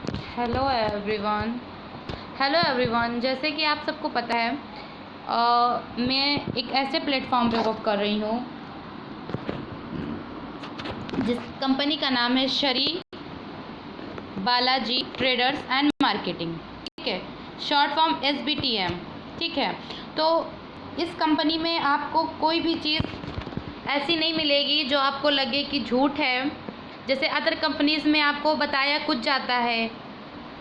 Hello everyone. Hello everyone, जैसे कि आप सबको पता है मैं एक ऐसे प्लेटफॉर्म पे वर्क कर रही हूँ जिस कंपनी का नाम है Shri Balaji traders and marketing. ठीक है, शॉर्ट फॉर्म SBTM। ठीक है, तो इस कंपनी में आपको कोई भी चीज़ ऐसी नहीं मिलेगी जो आपको लगे कि झूठ है। जैसे अदर कंपनीज़ में आपको बताया कुछ जाता है,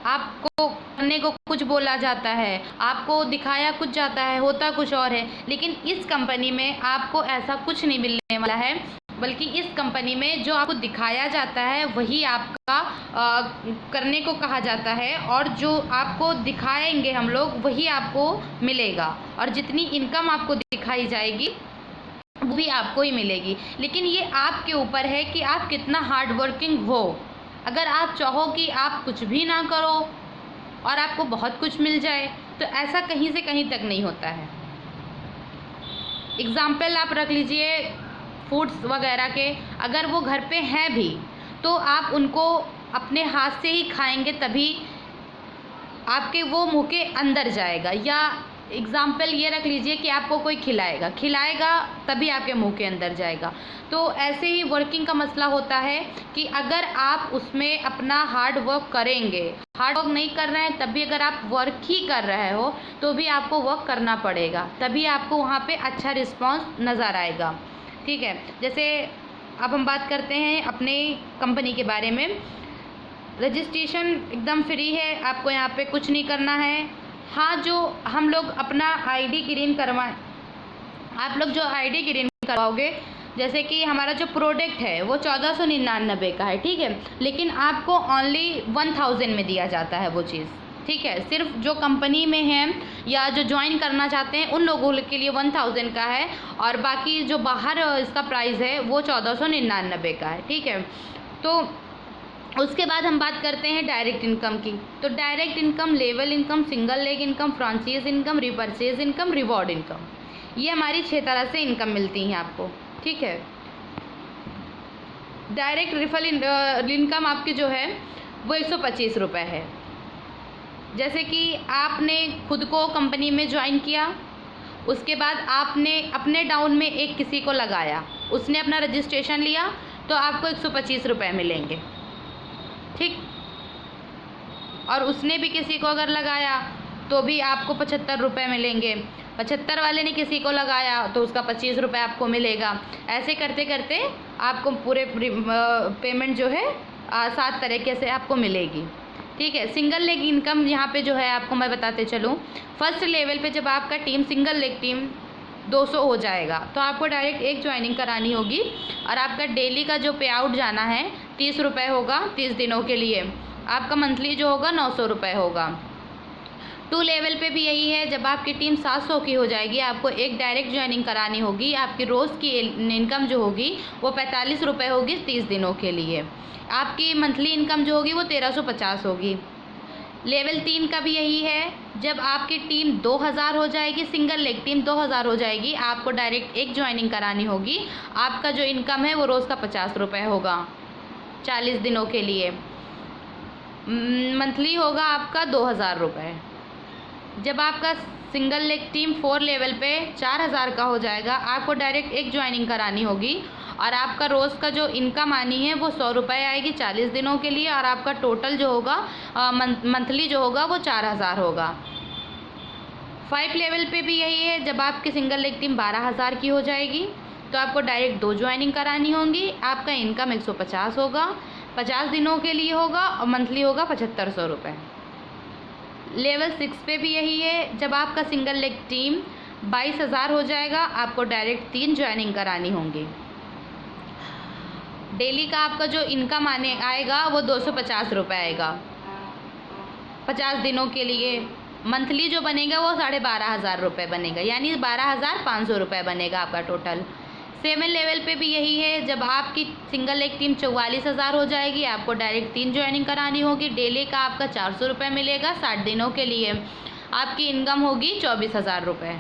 आपको करने को कुछ बोला जाता है, आपको दिखाया कुछ जाता है, होता कुछ और है। लेकिन इस कंपनी में आपको ऐसा कुछ नहीं मिलने वाला है, बल्कि इस कंपनी में जो आपको दिखाया जाता है वही आपका करने को कहा जाता है, और जो आपको दिखाएंगे हम लोग वही आपको मिलेगा, और जितनी इनकम आपको दिखाई जाएगी वो भी आपको ही मिलेगी। लेकिन ये आपके ऊपर है कि आप कितना हार्ड वर्किंग हो। अगर आप चाहो कि आप कुछ भी ना करो और आपको बहुत कुछ मिल जाए, तो ऐसा कहीं से कहीं तक नहीं होता है। एग्ज़ाम्पल आप रख लीजिए फूड्स वगैरह के, अगर वो घर पे हैं भी तो आप उनको अपने हाथ से ही खाएंगे तभी आपके वो मुंह के अंदर जाएगा। या एग्ज़ाम्पल ये रख लीजिए कि आपको कोई खिलाएगा तभी आपके मुंह के अंदर जाएगा। तो ऐसे ही वर्किंग का मसला होता है कि अगर आप उसमें अपना हार्ड वर्क करेंगे, हार्ड वर्क नहीं कर रहे हैं तब भी अगर आप वर्क ही कर रहे हो तो भी आपको वर्क करना पड़ेगा, तभी आपको वहाँ पे अच्छा रिस्पॉन्स नज़र आएगा। ठीक है, जैसे अब हम बात करते हैं अपने कंपनी के बारे में। रजिस्ट्रेशन एकदम फ्री है, आपको यहाँ पे कुछ नहीं करना है। हाँ, जो हम लोग अपना ID ग्रीन करवाएं, आप लोग जो ID ग्रीन करवाओगे, जैसे कि हमारा जो प्रोडक्ट है वो 1499 का है। ठीक है, लेकिन आपको ओनली 1000 में दिया जाता है वो चीज़। ठीक है, सिर्फ जो कंपनी में हैं या जो ज्वाइन करना चाहते हैं उन लोगों के लिए 1000 का है, और बाकी जो बाहर इसका प्राइस है वो 1499 का है। ठीक है, तो उसके बाद हम बात करते हैं डायरेक्ट इनकम की। तो direct income, level income, single leg income, franchise income, repurchase income, reward income, ये हमारी 6 तरह से इनकम मिलती हैं आपको। ठीक है, डायरेक्ट रिफल इनकम आपकी जो है वो 125 रुपये है। जैसे कि आपने खुद को कंपनी में ज्वाइन किया, उसके बाद आपने अपने डाउन में एक किसी को लगाया, उसने अपना रजिस्ट्रेशन लिया, तो आपको 125 रुपये मिलेंगे। ठीक, और उसने भी किसी को अगर लगाया तो भी आपको 75 रुपये मिलेंगे। 75 वाले ने किसी को लगाया तो उसका 25 रुपये आपको मिलेगा। ऐसे करते करते आपको पूरे पेमेंट जो है 7 तरीके से आपको मिलेगी। ठीक है, सिंगल लेग इनकम यहाँ पे जो है आपको मैं बताते चलूँ। फर्स्ट लेवल पे जब आपका टीम सिंगल लेग टीम 200 हो जाएगा तो आपको डायरेक्ट एक ज्वाइनिंग करानी होगी, और आपका डेली का जो पे आउट जाना है 30 रुपये होगा 30 दिनों के लिए। आपका मंथली जो होगा 900 रुपये होगा। 2 लेवल पे भी यही है, जब आपकी टीम 700 की हो जाएगी आपको एक डायरेक्ट ज्वाइनिंग करानी होगी। आपकी रोज़ की इनकम जो होगी वो 45 रुपये होगी 30 दिनों के लिए। आपकी मंथली इनकम जो होगी वो 1350 होगी। लेवल 3 का भी यही है, जब आपकी टीम 2000 हो जाएगी, सिंगल लेग टीम 2000 हो जाएगी, आपको डायरेक्ट एक ज्वाइनिंग करानी होगी। आपका जो इनकम है वो रोज़ का 50 रुपये होगा 40 दिनों के लिए। मंथली होगा आपका 2000 रुपये। जब आपका सिंगल लेग टीम 4 लेवल पे 4000 का हो जाएगा, आपको डायरेक्ट एक ज्वाइनिंग करानी होगी, और आपका रोज़ का जो इनकम आनी है वो 100 रुपये आएगी 40 दिनों के लिए, और आपका टोटल जो होगा मंथली जो होगा वो 4000 होगा। 5 लेवल पे भी यही है, जब आपकी सिंगल लेग टीम 12000 की हो जाएगी तो आपको डायरेक्ट 2 ज्वाइनिंग करानी होंगी। आपका इनकम 150 होगा, 50 दिनों के लिए होगा, और मंथली होगा 7500 रुपये। लेवल 6 पे भी यही है, जब आपका सिंगल लेग टीम 22000 हो जाएगा आपको डायरेक्ट 3 ज्वाइनिंग करानी होंगी। डेली का आपका जो इनकम आएगा वो 250 रुपये आएगा 50 दिनों के लिए। मंथली जो बनेगा वो 12500 रुपये बनेगा, यानी 12500 रुपये बनेगा आपका टोटल। 7 लेवल पे भी यही है, जब आपकी सिंगल लेग टीम 44000 हो जाएगी आपको डायरेक्ट 3 ज्वाइनिंग करानी होगी। डेली का आपका 400 रुपये मिलेगा 60 दिनों के लिए। आपकी इनकम होगी 24000 रुपये।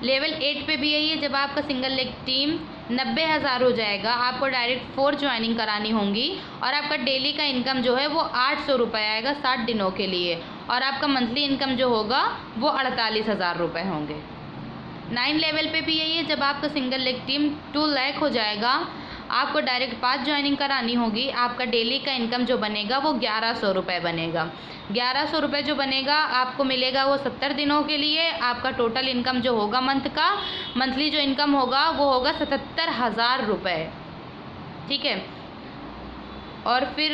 लेवल 8 पे भी यही है, जब आपका सिंगल लेग टीम 90,000 हो जाएगा। आपको डायरेक्ट 4 ज्वाइनिंग करानी होंगी और आपका डेली का इनकम जो है वो 800 रुपये आएगा 60 दिनों के लिए, और आपका मंथली इनकम जो होगा वो 48,000 रुपये होंगे। 9 लेवल पे भी यही है। जब आपका सिंगल लेग टीम 2 लाख हो जाएगा, आपको डायरेक्ट 5 ज्वाइनिंग करानी होगी। आपका डेली का इनकम जो बनेगा वो 1100 रुपये बनेगा। 1100 रुपये जो बनेगा आपको मिलेगा वो 70 दिनों के लिए। आपका टोटल इनकम जो होगा मंथली जो इनकम होगा वो होगा 77,000 रुपये, ठीक है। और फिर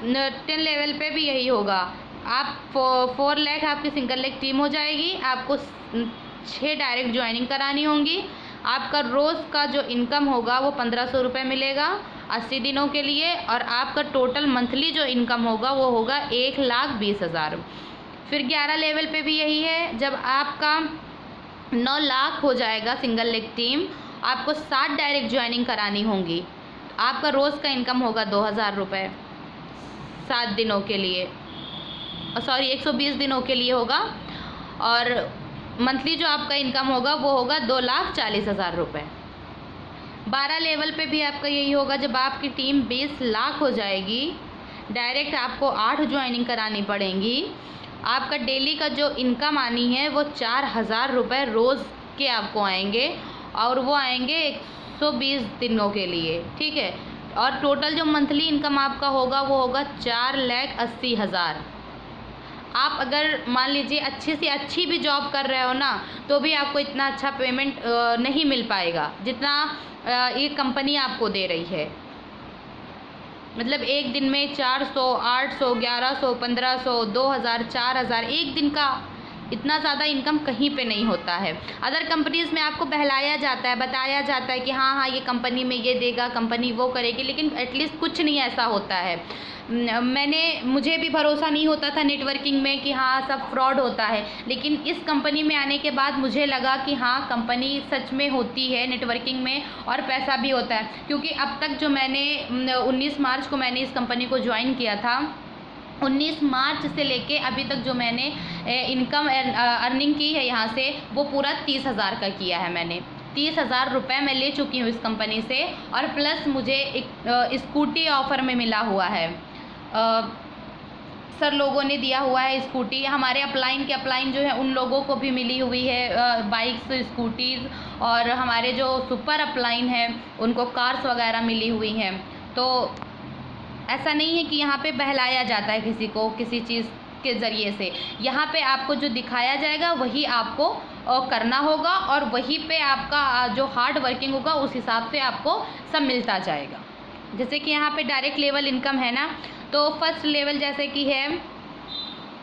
10 लेवल पे भी यही होगा। आप 4 लाख आपकी सिंगल लेग टीम हो जाएगी। आपको 6 डायरेक्ट ज्वाइनिंग करानी होंगी। आपका रोज़ का जो इनकम होगा वो 1500 रुपये मिलेगा 80 दिनों के लिए, और आपका टोटल मंथली जो इनकम होगा वो होगा 1,20,000। फिर 11 लेवल पे भी यही है। जब आपका 9 लाख हो जाएगा सिंगल लेग टीम, आपको 7 डायरेक्ट ज्वाइनिंग करानी होंगी। आपका रोज़ का इनकम होगा 2,000 रुपये 7 दिनों के लिए, 120 दिनों के लिए होगा, और मंथली जो आपका इनकम होगा वो होगा 2,40,000 रुपये। 12 लेवल पे भी आपका यही होगा। जब आपकी टीम 20 लाख हो जाएगी, डायरेक्ट आपको 8 ज्वाइनिंग करानी पड़ेंगी। आपका डेली का जो इनकम आनी है वो 4,000 रुपये रोज़ के आपको आएंगे, और वो आएंगे 120 दिनों के लिए, ठीक है। और टोटल जो मंथली इनकम आपका होगा वो होगा 4,80,000। आप अगर मान लीजिए अच्छी से अच्छी भी जॉब कर रहे हो ना, तो भी आपको इतना अच्छा पेमेंट नहीं मिल पाएगा जितना ये कंपनी आपको दे रही है। मतलब एक दिन में 400, 800, 1100, 1500, 2,000, 4,000 एक दिन का इतना ज़्यादा इनकम कहीं पे नहीं होता है। अदर कंपनीज़ में आपको बहलाया जाता है, बताया जाता है कि हाँ हाँ ये कंपनी में ये देगा, कंपनी वो करेगी, लेकिन एटलीस्ट कुछ नहीं ऐसा होता है। मुझे भी भरोसा नहीं होता था नेटवर्किंग में कि हाँ सब फ्रॉड होता है, लेकिन इस कंपनी में आने के बाद मुझे लगा कि हाँ कंपनी सच में होती है नेटवर्किंग में, और पैसा भी होता है। क्योंकि अब तक जो मैंने 19 मार्च को मैंने इस कंपनी को ज्वाइन किया था, 19 मार्च से लेके अभी तक जो मैंने इनकम अर्निंग की है यहाँ से, वो पूरा 30,000 का किया है मैंने। 30,000 रुपये मैं ले चुकी हूँ इस कंपनी से, और प्लस मुझे एक स्कूटी ऑफ़र में मिला हुआ है। सर लोगों ने दिया हुआ है स्कूटी। हमारे अपलाइन जो है उन लोगों को भी मिली हुई है बाइक्स, स्कूटीज़, और हमारे जो सुपर अपलाइन है उनको कार्स वगैरह मिली हुई हैं। तो ऐसा नहीं है कि यहाँ पे बहलाया जाता है किसी को किसी चीज़ के ज़रिए से। यहाँ पे आपको जो दिखाया जाएगा वही आपको करना होगा, और वहीं पे आपका जो हार्ड वर्किंग होगा उस हिसाब से आपको सब मिलता जाएगा। जैसे कि यहाँ पे डायरेक्ट लेवल इनकम है ना, तो फर्स्ट लेवल जैसे कि है,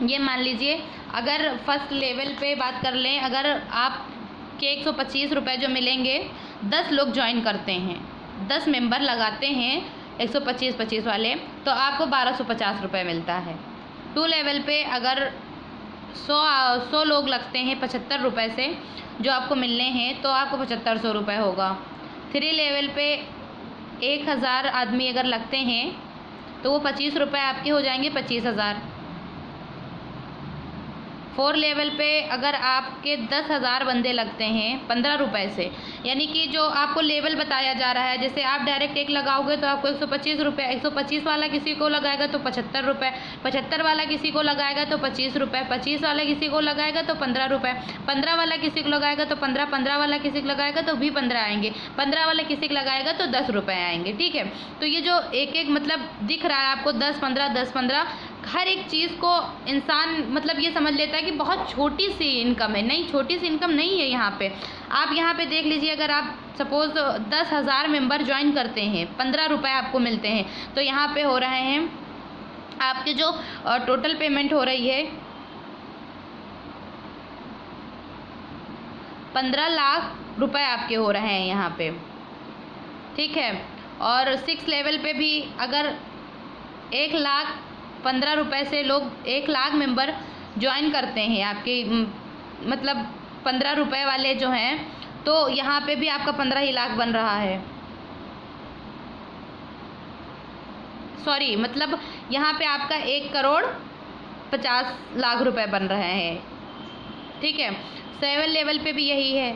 ये मान लीजिए अगर फर्स्ट लेवल पे बात कर लें, अगर आपके 125 रुपये जो मिलेंगे, 10 लोग ज्वाइन करते हैं, 10 मेंबर लगाते हैं 125 वाले, तो आपको 1250 रुपये मिलता है। 2 लेवल पे अगर 100 लोग लगते हैं 75 रुपये से जो आपको मिलने हैं, तो आपको 7500 रुपये होगा। 3 लेवल पे 1000 आदमी अगर लगते हैं तो वो 25 रुपये आपके हो जाएंगे 25,000। 4 लेवल पे अगर आपके 10,000 बंदे लगते हैं 15 रुपये से, यानी कि जो आपको लेवल बताया जा रहा है, जैसे आप डायरेक्ट एक लगाओगे तो आपको 125 रुपये, 125 वाला किसी को लगाएगा तो 75 रुपये, 75 वाला किसी को लगाएगा तो 25 रुपये, 25 वाला किसी को लगाएगा तो 15 रुपये, 15 वाला किसी को लगाएगा तो 15, 15 वाला किसी को लगाएगा तो भी 15 आएंगे, 15 वाला किसी को लगाएगा तो 10 रुपये आएंगे, ठीक है। तो ये जो एक मतलब दिख रहा है आपको 10, 15, 10, 15, हर एक चीज़ को इंसान मतलब ये समझ लेता है कि बहुत छोटी सी इनकम है। नहीं, छोटी सी इनकम नहीं है यहाँ पे। आप यहाँ पे देख लीजिए, अगर आप सपोज़ 10,000 मेंबर ज्वाइन करते हैं, 15 रुपये आपको मिलते हैं, तो यहाँ पे हो रहे हैं आपके जो टोटल पेमेंट हो रही है 15 लाख रुपए आपके हो रहे हैं यहाँ पे, ठीक है। और 6 लेवल पे भी अगर 1,15,000 रुपये से लोग 1,00,000 मेंबर ज्वाइन करते हैं आपके, मतलब 15 रुपये वाले जो हैं, तो यहाँ पे भी आपका 15 ही लाख बन रहा है। सॉरी, मतलब यहाँ पे आपका 1,50,00,000 रुपये बन रहे हैं, ठीक है। 7 लेवल पे भी यही है।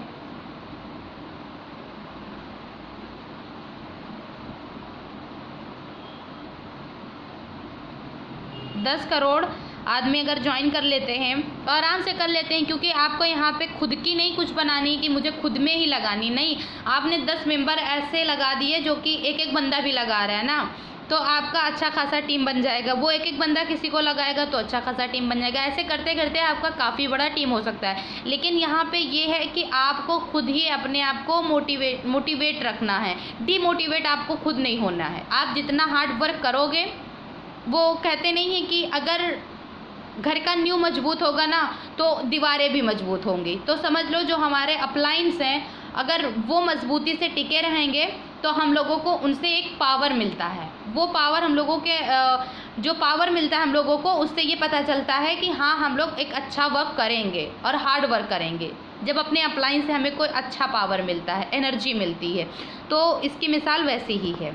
10 करोड़ आदमी अगर ज्वाइन कर लेते हैं तो आराम से कर लेते हैं, क्योंकि आपको यहाँ पे खुद की नहीं कुछ बनानी कि मुझे खुद में ही लगानी, नहीं, आपने 10 मेंबर ऐसे लगा दिए जो कि एक एक बंदा भी लगा रहा है ना, तो आपका अच्छा खासा टीम बन जाएगा। वो एक एक बंदा किसी को लगाएगा तो अच्छा खासा टीम बन जाएगा। ऐसे करते करते आपका काफ़ी बड़ा टीम हो सकता है। लेकिन यहाँ पे ये है कि आपको खुद ही अपने आप को मोटिवेट रखना है, डीमोटिवेट आपको खुद नहीं होना है। आप जितना हार्ड वर्क करोगे, वो कहते नहीं हैं कि अगर घर का न्यू मजबूत होगा ना तो दीवारें भी मजबूत होंगी। तो समझ लो जो हमारे अपलाइंस हैं, अगर वो मजबूती से टिके रहेंगे तो हम लोगों को उनसे एक पावर मिलता है। वो पावर हम लोगों के जो पावर मिलता है हम लोगों को, उससे ये पता चलता है कि हाँ, हम लोग एक अच्छा वर्क करेंगे और हार्ड वर्क करेंगे। जब अपने अपलाइंस से हमें कोई अच्छा पावर मिलता है, एनर्जी मिलती है, तो इसकी मिसाल वैसी ही है।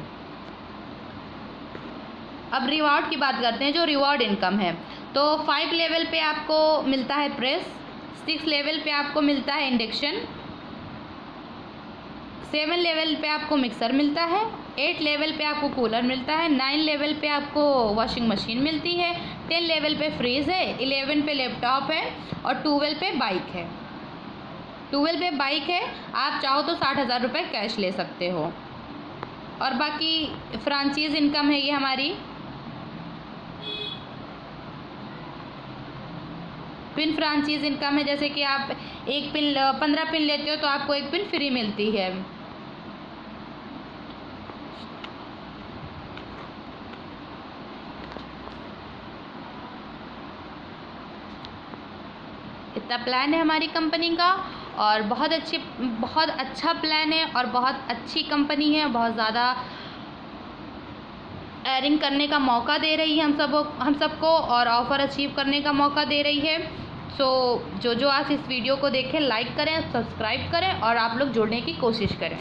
अब रिवॉर्ड की बात करते हैं। जो रिवॉर्ड इनकम है, तो 5 लेवल पे आपको मिलता है प्रेस, 6 लेवल पे आपको मिलता है इंडक्शन, 7 लेवल पे आपको मिक्सर मिलता है, 8 लेवल पे आपको कूलर मिलता है, 9 लेवल पे आपको वॉशिंग मशीन मिलती है, 10 लेवल पे फ्रीज है, 11 पे लैपटॉप है और 12 पे बाइक है। 12 पे बाइक है, आप चाहो तो 60,000 रुपये कैश ले सकते हो। और बाकी फ्रांचाइज इनकम है ये हमारी। पिन फ्रांचाइज इनकम है, जैसे कि आप एक पिन 15 पिन लेते हो तो आपको एक पिन फ्री मिलती है। इतना प्लान है हमारी कंपनी का, और बहुत अच्छा प्लान है और बहुत अच्छी कंपनी है। बहुत ज़्यादा एयरिंग करने का मौका दे रही है हम सबको, और ऑफ़र अचीव करने का मौका दे रही है। सो जो आज इस वीडियो को देखें, लाइक करें, सब्सक्राइब करें और आप लोग जुड़ने की कोशिश करें।